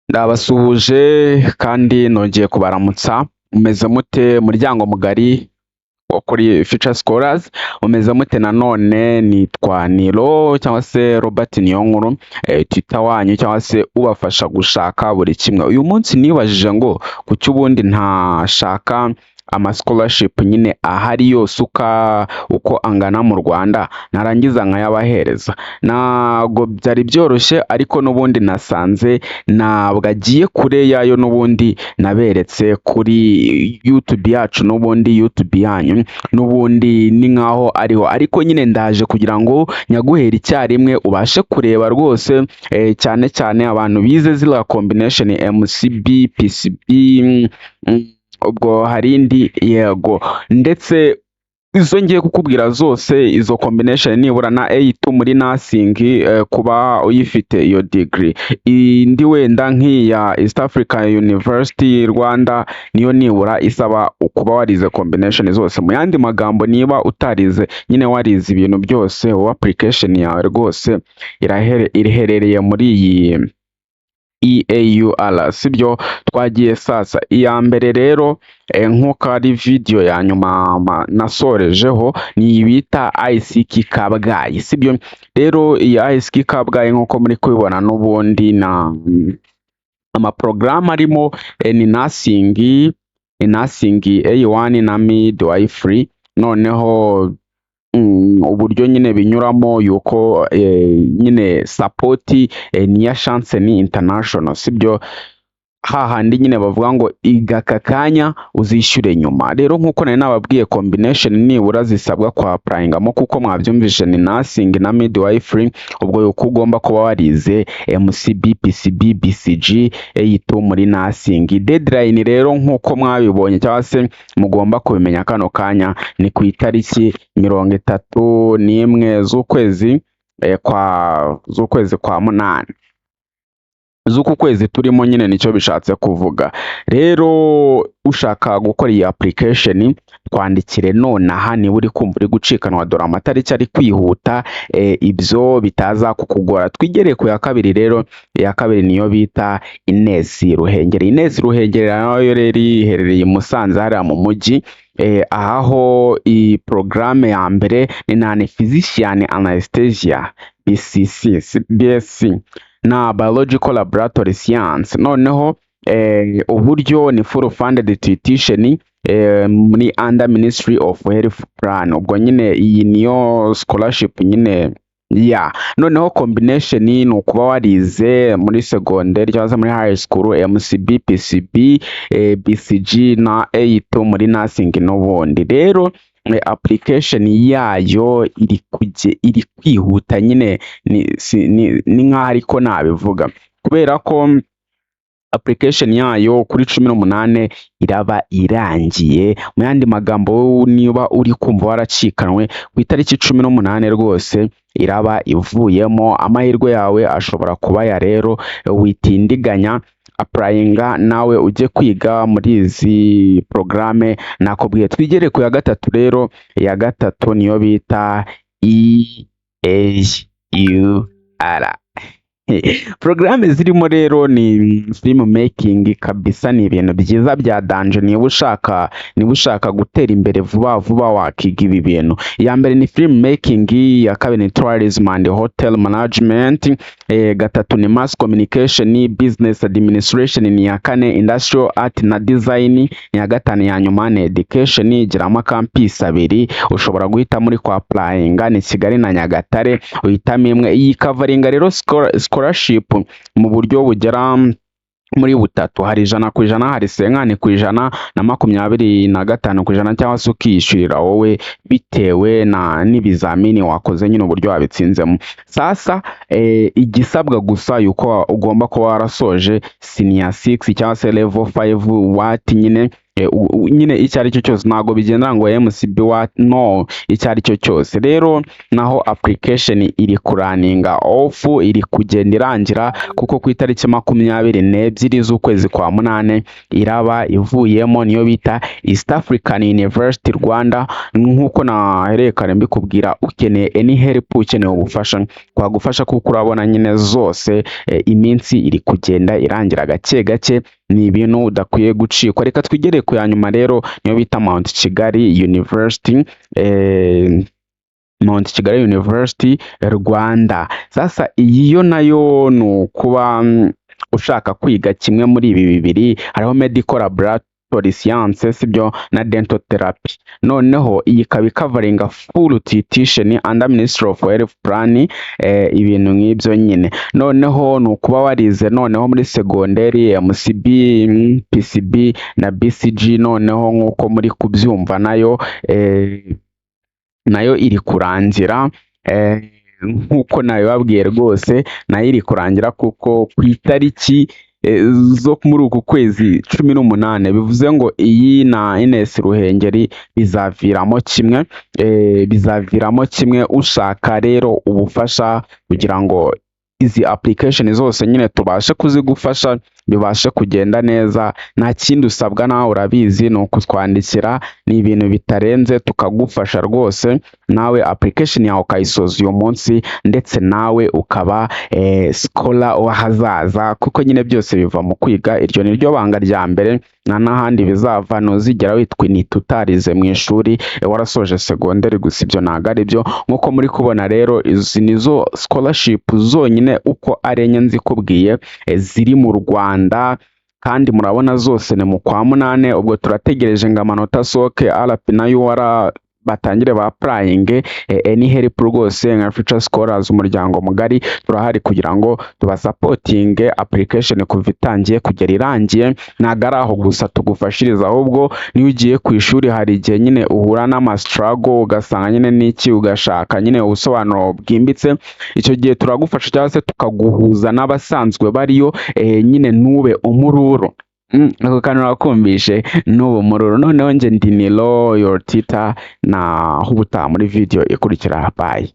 Ndabasuhuje kandi nongeye kubaramutsa. Mumeze mute muryango mugari wo kuri Future Scholars? Mumeze mute? Nanone nitwa Nilo cyangwa se Robert Niyonkuru, Twitter wanyu cyangwa se ubafasha gushaka buri kimwe. Uyu munsi nibajije ngo kuki ubundi ntashaka scholarship nyine ahari yose uko angana mu Rwanda narangiza nkayabahereza. Ntabwo byari byoroshye, ariko n'ubundi nasanze ntabwo agiye kure yayo n'ubundi naberetse kuri YouTube yacu, n'ubundi YouTube yanyu n'ubundi ni nkaho ariho, ariko nyine ndaje kugira ngo nyaguhere icyarimwe ubashe kureba rwose, cyane cyane abantu bize ziriya combination MCB, PCB, ubwo hari indi yego, ndetse izo ngiye kukubwira zose, izo combination nibura na A2 muri nursing, kuba uyifite iyo degree. Indi wenda nk'iya East Africa University Rwanda niyo nibura isaba kuba warize combination zose. Mu yandi magambo, niba utarize nyine warize ibintu byose, application yawe rwose iriherereye muri iyi EAUR, sibyo? Twagiye sasa iya mbere rero, nk'uko ari video ya nyuma nasorejeho, ni bita ICK Kabgayi, sibyo? Rero iyi ICK Kabgayi nk'uko muri kubibona n'ubundi na amaprograme arimo, ni nursing A1 na midwifery. Noneho uburyo nyine binyuramo yuko nyine support niya chance ni international, sibyo? Hahandi nyine bavuga ngo iga aka kanya uzishyure nyuma. Rero nk'uko nari nababwiye, combination nibura zisabwa kwa applyingamo, kuko mwabyumvise ni nursing na midwifery, ubwo yuko ugomba kuba warize MCB, PCB, BCG, A2 muri nursing. Deadline rero nk'uko mwabibonye cyangwa se mugomba kubimenya kano kanya, ni ku itariki 31 z'ukwezi kwa munani z'uku kwezi turimo nyine, nicyo bishatse kuvuga. Rero ushaka gukora iyi application, twandikire nonaha niba uri kumva uri gucikanwa, dore amatariki ari kwihuta, ibyo bitaza kukugora. Twigereye ku ya kabiri rero. iya kabiri niyo bita Ines Ruhengeri. Ines Ruhengeri nayo rero iherereye i Musanze hariya mu mujyi. Aho iyi programme ya mbere ni non physician anesthesia BSc na biological laboratory science. Noneho uburyo ni full funded tuition muri under Ministry of Health Plan. Ubwo nyine iyi niyo scholarship nyine ya noneho combination ni ukuba warize muri secondary cyangwa se muri high school MCB, PCB, BCG na A2 muri nursing n'ubundi. Rero application yayo iri kwihuta nyine, ni nkaho ariko nabivuga, kubera ko application yayo kuri 18 iraba irangiye. Mu yandi magambo, niba uri kumva waracikanwe, ku itariki 18 rwose iraba ivuyemo. Amahirwe yawe ashobora kuba ya rero, witindiganya, applyinga nawe ujye kwiga muri izi programme nakubwiye. Twigere ku ya gatatu rero. iya gatatu niyo bita EAUR. Programme zirimo rero ni film making kabisa, ni ibintu byiza bya danje. Niba ushaka gutera imbere vuba vuba wakiga ibi bintu. iya mbere ni film making, iya kabiri ni tourism and hotel management, gatatu ni mass communication, business administration, ni iya kane industrial art na design, iya gatanu ya nyuma ni education. Igiramo campus abiri, ushobora guhita muri kwa applyinga, ni Kigali na Nyagatare, uhitamo imwe. Iyi covering rero scholarship mu buryo bugera muri butatu: hari 100%, hari 50% na 25% cyangwa se ukishyurira wowe bitewe n'ibizamini wakoze, nyine uburyo wabitsinzemo. Sasa igisabwa gusa yuko ugomba kuba warasoje senior 6 cyangwa se level 5 what nyine nyine icyo ari cyo cyose, ntabwo bigendera ngo MCB what no, icyo ari cyo cyose. Rero naho application iri kuraninga off, iri kugenda irangira, kuko ku itariki 22 z'ukwezi kwa munane iraba ivuyemo, niyo bita East African University Rwanda. Nk'uko nahereye kare mbikubwira, ukeneye any help, ukeneye ubufasha twagufasha, kuko urabona nyine zose iminsi iri kugenda irangira gake gake. Ni ibintu udakwiye gucikwa. Reka twigere ku ya nyuma rero, niyo bita Mount Kigali University, Mount Kigali University Rwanda. Sasa iyi yo nayo ni ukuba ushaka kwiga kimwe muri ibi bibiri, hariho medical laboratory science sibyo na dental therapy. Noneho iyi ikaba covering full tuition under Ministry of Health Plan, ibintu nk'ibyo nyine. Noneho ni ukuba warize noneho muri segonderi MCB, PCB na BCG. Noneho nk'uko muri kubyumva nayo iri kurangira, nk'uko nabibabwiye rwose, nayo iri kurangira kuko ku itariki zo muri uku kwezi 18, bivuze ngo iyi na Ines Ruhengeri bizaviramo kimwe. Ushaka rero ubufasha kugira ngo izi application zose nyine tubashe kuzigufasha, bibashe kugenda neza, nta kindi usabwa, nawe urabizi, ni ukutwandikira. Ni ibintu bitarenze, tukagufasha rwose, nawe application yawe ukayisoza uyu munsi, ndetse nawe ukaba scholar w'ahazaza, kuko nyine byose biva mu kwiga. Iryo ni ryo banga rya mbere, nta n'ahandi bizava. Ntuzigera witwa initi utarize mu ishuri warasoje segonderi gusa, ibyo ntabwo ari byo. Nk'uko muri kubona rero, izi nizo scholarship zonyine uko ari enye nzikubwiye ziri mu Rwanda, kandi murabona zose ni mu kwa munane. Ubwo turategereje ngo amanota asohoke, RP na UR batangire ba applying any help rwose. Nka Future Scholars, umuryango mugari, turahari kugira ngo tubasapoting application kuva itangiye kugera irangiye. Ntabwo ari aho gusa tugufashiriza, ahubwo niyo ugiye ku ishuri hari igihe nyine uhura n'ama struggle, ugasanga nyine n'iki, ugashaka nyine ubusobanuro bwimbitse. Icyo gihe turagufasha, cyangwa se tukaguhuza n'abasanzwe bariyo, nyine ntube umururo. Ako kantu nakumvishe n'ubu mururo. Noneho nje ndi Nilo your Tita, na ubutaha muri video ikurikira. Bye.